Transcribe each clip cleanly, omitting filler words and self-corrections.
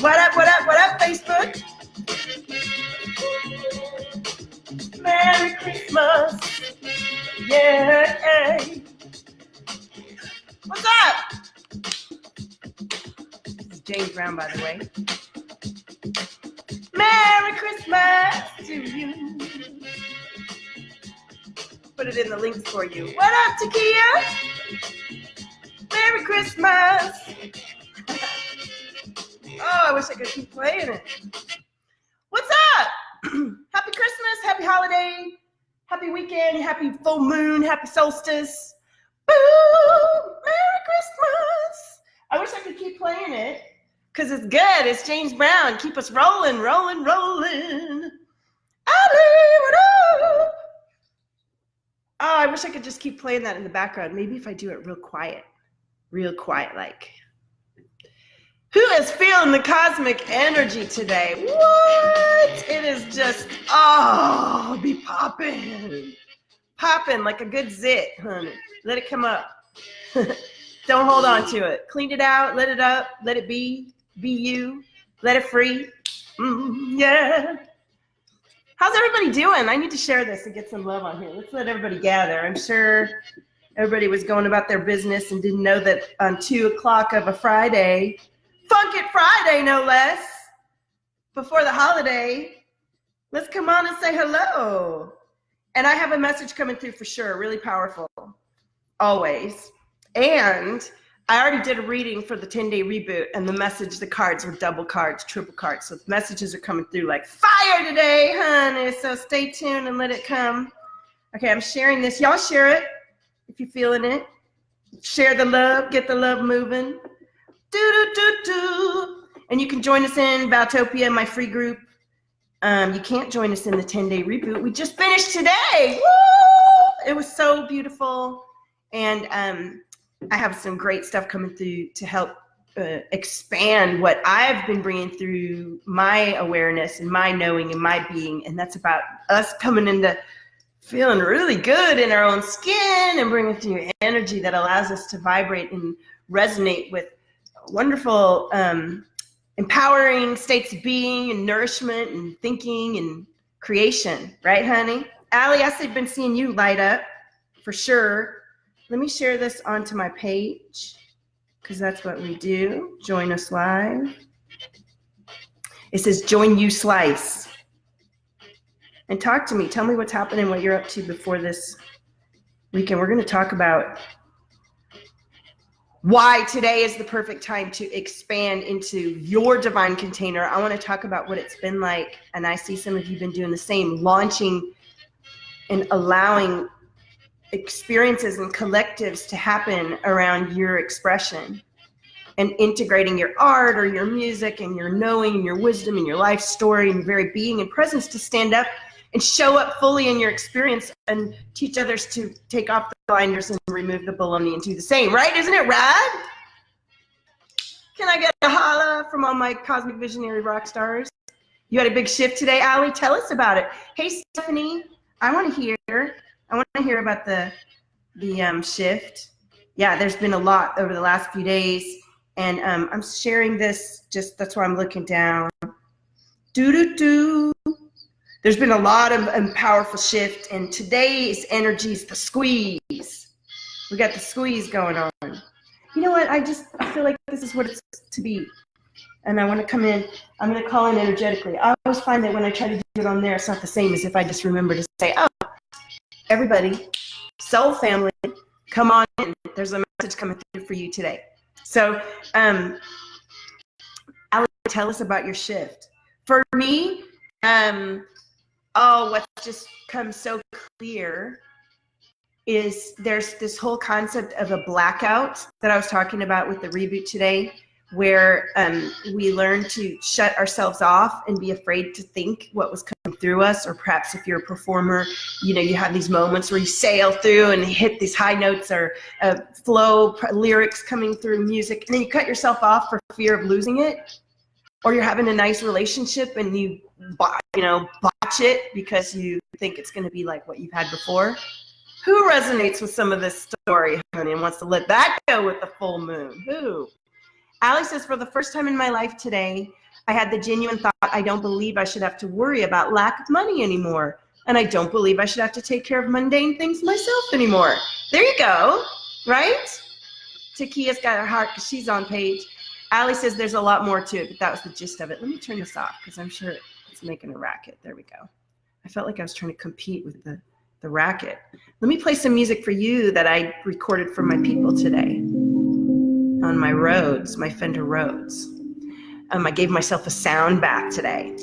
What up, what up, what up, Facebook? Merry Christmas. Yeah. What's up? This is James Brown, by the way. Merry Christmas to you. Put it in the links for you. What up, Takia? Merry Christmas. Oh, I wish I could keep playing it. What's up? Happy Christmas, happy holiday, happy weekend, happy full moon, happy solstice. Boo! Merry Christmas. I wish I could keep playing it because it's good. It's James Brown. Keep us rolling, rolling, rolling. I'll what up? Oh, I wish I could just keep playing that in the background. Maybe if I do it real quiet like. Who is feeling the cosmic energy today? What? It is just, oh, be popping. Popping like a good zit, honey. Let it come up. Don't hold on to it. Clean it out, let it up, let it be you, let it free. Yeah. How's everybody doing? I need to share this and get some love on here. Let's let everybody gather. I'm sure everybody was going about their business and didn't know that on 2 o'clock of a Friday, Funk It Friday, no less, before the holiday, let's come on and say hello. And I have a message coming through for sure, really powerful, always. And I already did a reading for the 10-day reboot, and the message, the cards were double cards, triple cards. So the messages are coming through like fire today, honey. So stay tuned and let it come. Okay, I'm sharing this. Y'all share it if you're feeling it. Share the love, get the love moving. Do. And you can join us in Valtopia, my free group. You can't join us in the 10-day reboot. We just finished today. Woo! It was so beautiful. And I have some great stuff coming through to help expand what I've been bringing through my awareness and my knowing and my being. And that's about us coming into feeling really good in our own skin and bringing through energy that allows us to vibrate and resonate with wonderful, empowering states of being and nourishment and thinking and creation. Right, honey? Allie, I've been seeing you light up for sure. Let me share this onto my page because that's what we do. Join us live. It says, join you slice. And talk to me. Tell me what's happening, what you're up to before this weekend. We're going to talk about why today is the perfect time to expand into your divine container. I want to talk about what it's been like, and I see some of you have been doing the same, launching and allowing experiences and collectives to happen around your expression and integrating your art or your music and your knowing and your wisdom and your life story and your very being and presence to stand up and show up fully in your experience and teach others to take off the blinders and remove the baloney and do the same, right? Isn't it rad? Can I get a holla from all my cosmic visionary rock stars? You had a big shift today, Allie. Tell us about it. Hey, Stephanie, I want to hear about the shift. Yeah, there's been a lot over the last few days, and I'm sharing this. Just that's why I'm looking down. There's been a lot of powerful shift, and today's energy is the squeeze. We got the squeeze going on. You know what? I feel like this is what it's to be, and I want to come in. I'm going to call in energetically. I always find that when I try to do it on there, it's not the same as if I just remember to say, "Oh, everybody, soul family, come on in. There's a message coming through for you today." So, Alex, tell us about your shift. For me, what's just come so clear is there's this whole concept of a blackout that I was talking about with the reboot today, where we learn to shut ourselves off and be afraid to think what was coming through us. Or perhaps if you're a performer, you have these moments where you sail through and hit these high notes or flow lyrics coming through music, and then you cut yourself off for fear of losing it. Or you're having a nice relationship and you botch it because you think it's going to be like what you've had before. Who resonates with some of this story, honey, and wants to let that go with the full moon? Who? Allie says, for the first time in my life today, I had the genuine thought, I don't believe I should have to worry about lack of money anymore. And I don't believe I should have to take care of mundane things myself anymore. There you go, right? Takia's got her heart because she's on page. Allie says there's a lot more to it, but that was the gist of it. Let me turn this off because I'm sure it's making a racket. There we go. I felt like I was trying to compete with the racket. Let me play some music for you that I recorded for my people today on my Rhodes, my Fender Rhodes. I gave myself a sound bath today.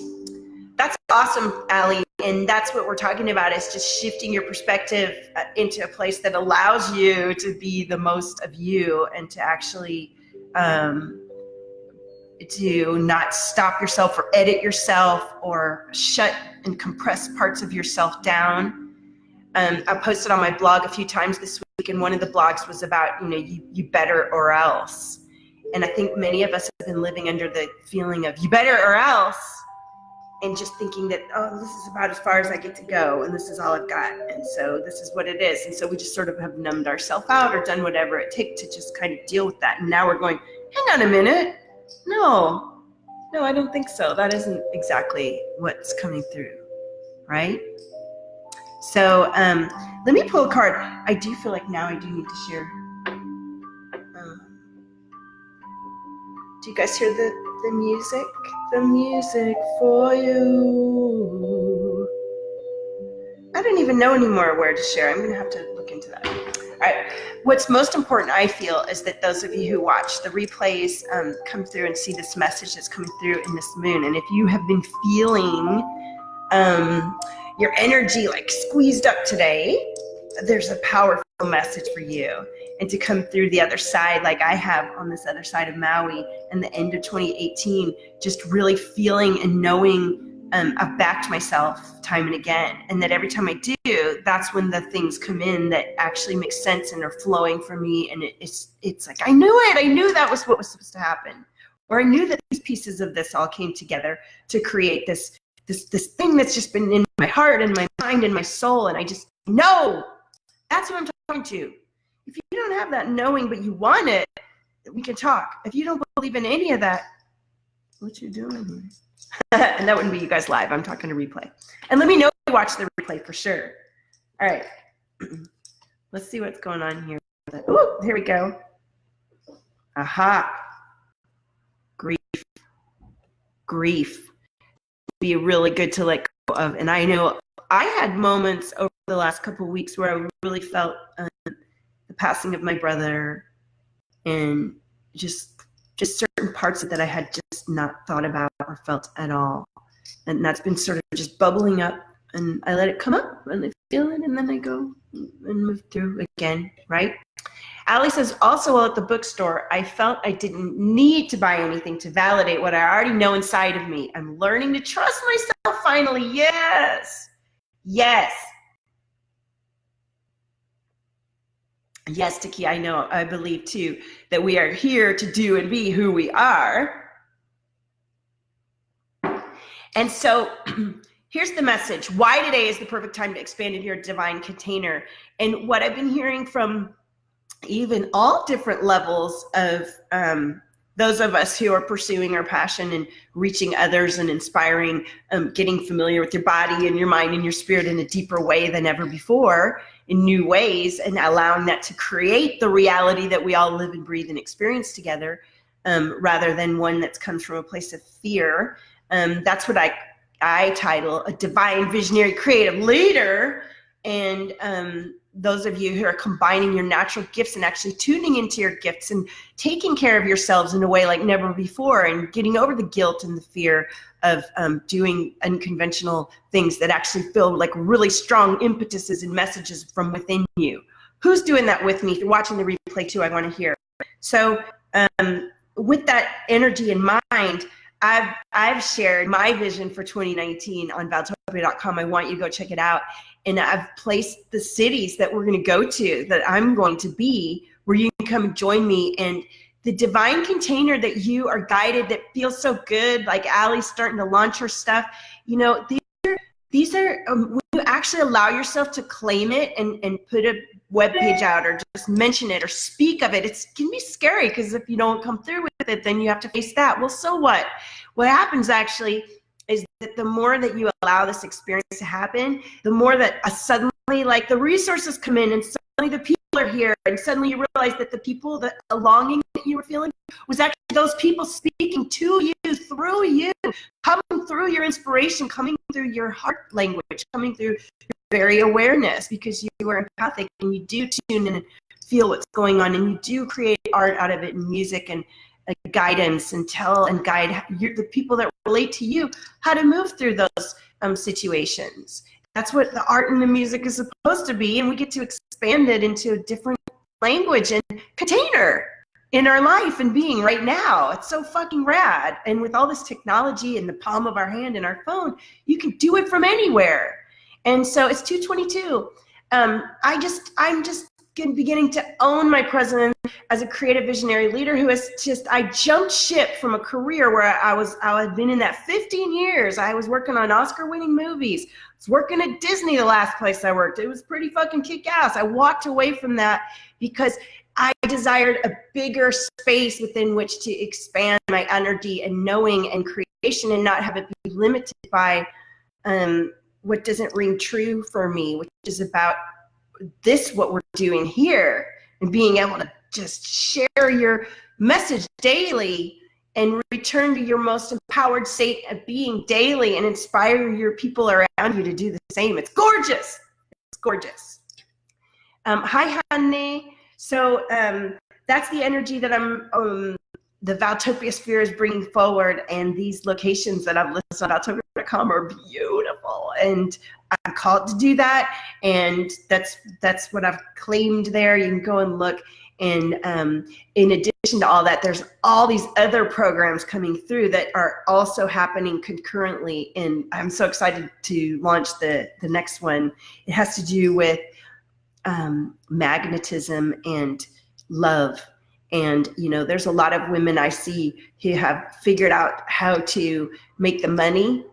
That's awesome, Allie, and that's what we're talking about, is just shifting your perspective into a place that allows you to be the most of you and to actually to not stop yourself or edit yourself or shut and compress parts of yourself down. I posted on my blog a few times this week, and one of the blogs was about, you better or else. And I think many of us have been living under the feeling of you better or else, and just thinking that, oh, this is about as far as I get to go, and this is all I've got, and so this is what it is. And so we just sort of have numbed ourselves out or done whatever it takes to just kind of deal with that. And now we're going, hang on a minute. No, I don't think so. That isn't exactly what's coming through, right? So let me pull a card. I do feel like now I do need to share. Do you guys hear the music? The music for you. I don't even know anymore where to share. I'm going to have to look into that. All right. What's most important, I feel, is that those of you who watch the replays come through and see this message that's coming through in this moon. And if you have been feeling your energy like squeezed up today, there's a powerful message for you. And to come through the other side, like I have on this other side of Maui and the end of 2018, just really feeling and knowing I've backed myself time and again. And that every time I do, that's when the things come in that actually make sense and are flowing for me. And it's like, I knew it. I knew that was what was supposed to happen. Or I knew that these pieces of this all came together to create this thing that's just been in my heart and my mind and my soul. And I just know that's what I'm talking to. If you don't have that knowing, but you want it, we can talk. If you don't believe in any of that, what you doing here? And that wouldn't be you guys live. I'm talking to replay. And let me know if you watch the replay for sure. All right. Let's see what's going on here. Oh, here we go. Aha. Grief. Be really good to let go of. And I know I had moments over the last couple of weeks where I really felt the passing of my brother, and just certain parts of that I had just not thought about or felt at all. And that's been sort of just bubbling up, and I let it come up and I feel it, and then I go and move through again, right? Allie says, also while at the bookstore, I felt I didn't need to buy anything to validate what I already know inside of me. I'm learning to trust myself finally. Yes. Yes, Taki, I believe too, that we are here to do and be who we are. And so here's the message. Why today is the perfect time to expand into your divine container. And what I've been hearing from even all different levels of those of us who are pursuing our passion and reaching others and inspiring, getting familiar with your body and your mind and your spirit in a deeper way than ever before, in new ways, and allowing that to create the reality that we all live and breathe and experience together, rather than one that comes from a place of fear. That's what I title a divine visionary creative leader. And those of you who are combining your natural gifts and actually tuning into your gifts and taking care of yourselves in a way like never before, and getting over the guilt and the fear of doing unconventional things that actually feel like really strong impetuses and messages from within you. Who's doing that with me? If you're watching the replay too, I want to hear. So with that energy in mind, I've shared my vision for 2019 on Valtopia.com. I want you to go check it out. And I've placed the cities that we're going to go to, that I'm going to be, where you can come and join me. And the divine container that you are guided, that feels so good, like Allie's starting to launch her stuff. These are when you actually allow yourself to claim it and put a web page out, or just mention it or speak of it. It can be scary, because if you don't come through with it, then you have to face that. Well, so what? What happens actually is that the more that you allow this experience to happen, the more that suddenly, like, the resources come in, and suddenly the people are here, and suddenly you realize that the people, that the longing that you were feeling was actually those people speaking to you, through you, coming through your inspiration, coming through your heart language, coming through your very awareness, because you are empathic and you do tune in and feel what's going on, and you do create art out of it, and music, and guidance, and tell and guide the people that relate to you how to move through those situations. That's what the art and the music is supposed to be, and we get to expand it into a different language and container in our life and being right now. It's so fucking rad. And with all this technology in the palm of our hand and our phone, you can do it from anywhere. And so it's 222. I'm just beginning to own my presence as a creative visionary leader who has I jumped ship from a career where I had been in that 15 years. I was working on Oscar-winning movies. I was working at Disney, the last place I worked. It was pretty fucking kick-ass. I walked away from that because I desired a bigger space within which to expand my energy and knowing and creation, and not have it be limited by what doesn't ring true for me, which is about what we're doing here, and being able to just share your message daily and return to your most empowered state of being daily, and inspire your people around you to do the same. It's gorgeous. It's gorgeous. Hi, honey. So that's the energy that the Valtopia sphere is bringing forward, and these locations that I've listed on Valtopia.com are beautiful, and I'm called to do that, and that's what I've claimed there. You can go and look, and in addition to all that, there's all these other programs coming through that are also happening concurrently, and I'm so excited to launch the next one. It has to do with magnetism and love. And, you know, there's a lot of women I see who have figured out how to make the money,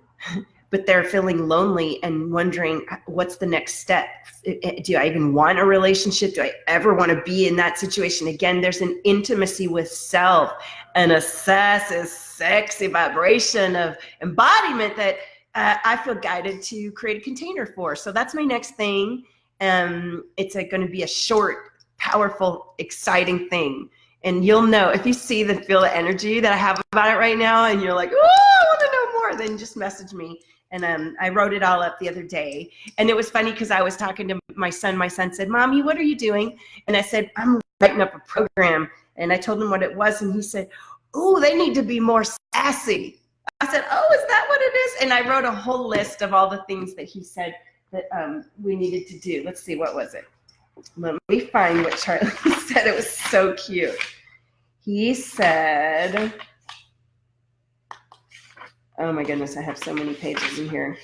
but they're feeling lonely and wondering, what's the next step? Do I even want a relationship? Do I ever want to be in that situation again? There's an intimacy with self, an obsessive, sexy vibration of embodiment that I feel guided to create a container for. So that's my next thing. It's going to be a short, powerful, exciting thing. And you'll know if you see the feel the energy that I have about it right now, and you're like, oh, I want to know more, then just message me. And I wrote it all up the other day. And it was funny because I was talking to my son. My son said, Mommy, what are you doing? And I said, I'm writing up a program. And I told him what it was. And he said, oh, they need to be more sassy. I said, oh, is that what it is? And I wrote a whole list of all the things that he said that we needed to do. Let's see, what was it? Let me find what Charlie said. It was so cute. He said, oh my goodness, I have so many pages in here.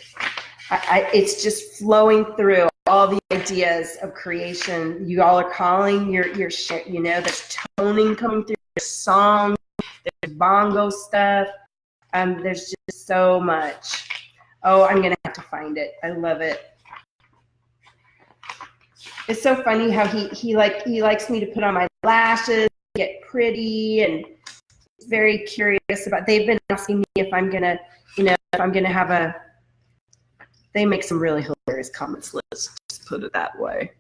It's just flowing through all the ideas of creation. You all are calling your you know, there's toning coming through, there's song, there's bongo stuff. There's just so much. Oh, I'm gonna have to find it. I love it. It's so funny how he likes me to put on my lashes, get pretty, and very curious about. They've been asking me if I'm gonna, have a. They make some really hilarious comments. Let's just put it that way.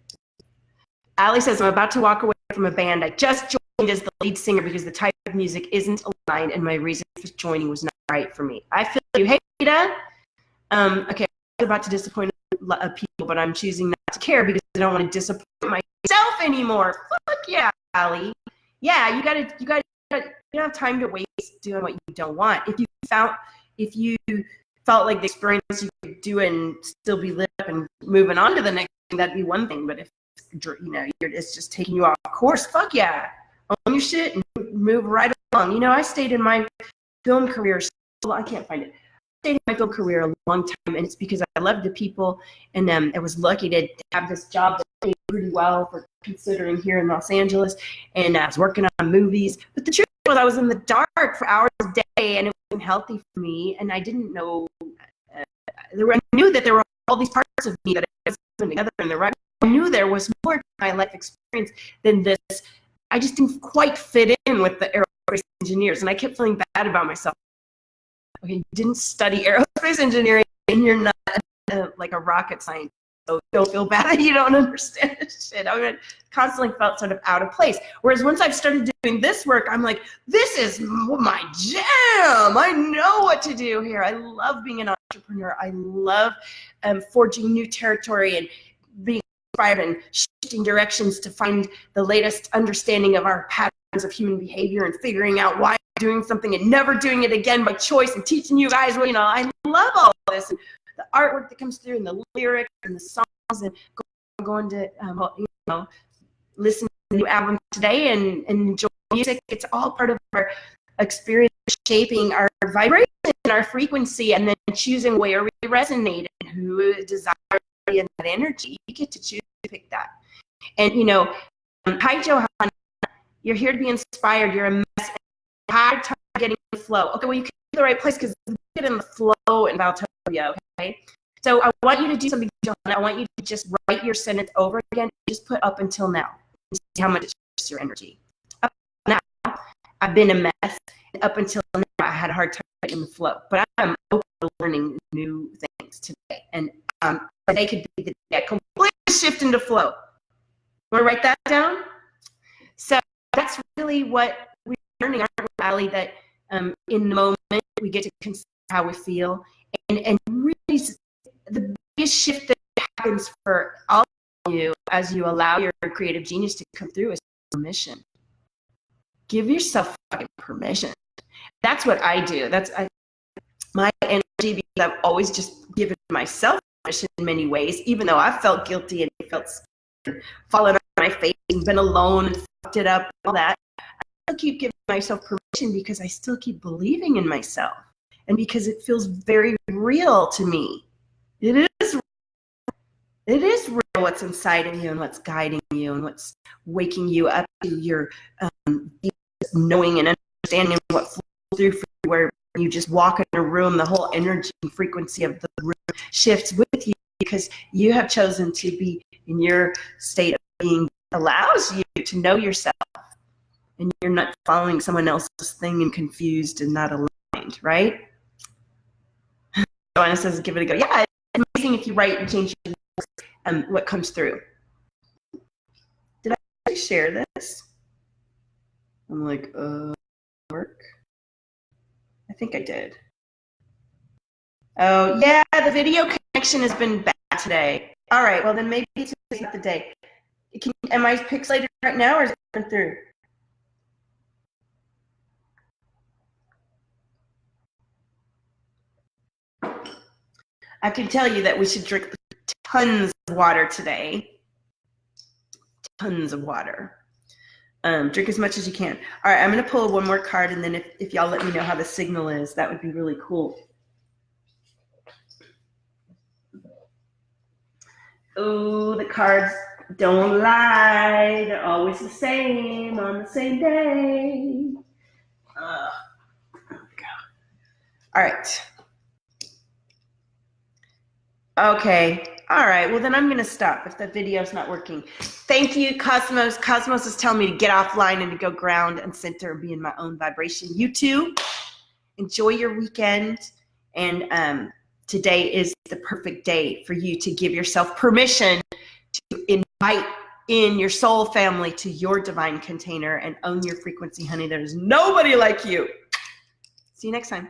Allie says, I'm about to walk away from a band I just joined as the lead singer because the type of music isn't aligned and my reason for joining was not right for me. I feel you. Hey, Rita. Okay, I'm about to disappoint people, but I'm choosing not to care because I don't want to disappoint myself anymore. Fuck yeah, Allie. Yeah, you don't have time to waste doing what you don't want. If you felt like the experience you could do and still be lit up and moving on to the next thing, that'd be one thing. But if it's just taking you off course, fuck yeah, own your shit and move right along. I stayed in my film career. I can't find it. I stayed in my film career a long time, and it's because I loved the people, and I was lucky to have this job that paid pretty well for considering here in Los Angeles, and I was working on movies. But the truth was, I was in the dark for hours a day, and it wasn't healthy for me, and I didn't know. I knew that there were all these parts of me that I was putting together in the right. I knew there was more to my life experience than this. I just didn't quite fit in with the aerospace engineers, and I kept feeling bad about myself. Okay, you didn't study aerospace engineering, and you're not like a rocket scientist. So don't feel bad that you don't understand this shit. I mean, constantly felt sort of out of place. Whereas once I've started doing this work, I'm like, this is my jam. I know what to do here. I love being an entrepreneur. I love forging new territory and being inspired and shifting directions to find the latest understanding of our patterns of human behavior and figuring out why I'm doing something and never doing it again by choice and teaching you guys, well, I love all this. And the artwork that comes through and the lyrics and the songs and going to listen to the new album today and enjoy music. It's all part of our experience shaping our vibration and our frequency, and then choosing where we resonate and who desires that energy. You get to choose to pick that. And hi Johanna, you're here to be inspired. You're a mess. Hard time getting in the flow. Okay, well you can be in the right place because you get in the flow in Valtopia. Okay, so I want you to do something, Johanna. I want you to just write your sentence over again. Just put up until now. And see how much it shifts your energy. Up until now, I've been a mess. And up until now, I had a hard time getting in the flow. But I'm open to learning new things today. And today could be the day I completely shift into flow. Want to write that down? So that's really what we're learning, aren't we, Allie? That in the moment we get to consider how we feel, and really the biggest shift that happens for all of you as you allow your creative genius to come through is permission. Give yourself fucking permission. That's what I do. My energy, because I've always just given myself permission in many ways, even though I felt guilty and felt scared, fallen on my face and been alone and fucked it up and all that. I still keep giving myself permission because I still keep believing in myself, and because it feels very real to me. It is real what's inside of you and what's guiding you and what's waking you up to your knowing and understanding what flows through for you, where you just walk in a room, the whole energy and frequency of the room shifts with you because you have chosen to be in your state of being that allows you to know yourself, and you're not following someone else's thing and confused and not aligned, right? Joanna says, give it a go. Yeah, it's amazing if you write and change what comes through. Did I share this? I'm like, work? I think I did. Oh, yeah, the video connection has been bad today. All right, well, then maybe it's not the day. Am I pixelated right now, or is it coming through? I can tell you that we should drink tons of water today. Tons of water. Drink as much as you can. All right, I'm going to pull one more card, and then if y'all let me know how the signal is, that would be really cool. Oh, the cards don't lie. They're always the same on the same day. There we go. All right. Okay. All right. Well, then I'm going to stop if the video's not working. Thank you, Cosmos. Cosmos is telling me to get offline and to go ground and center and be in my own vibration. You too. Enjoy your weekend. And today is the perfect day for you to give yourself permission to invite in your soul family to your divine container and own your frequency, honey. There's nobody like you. See you next time.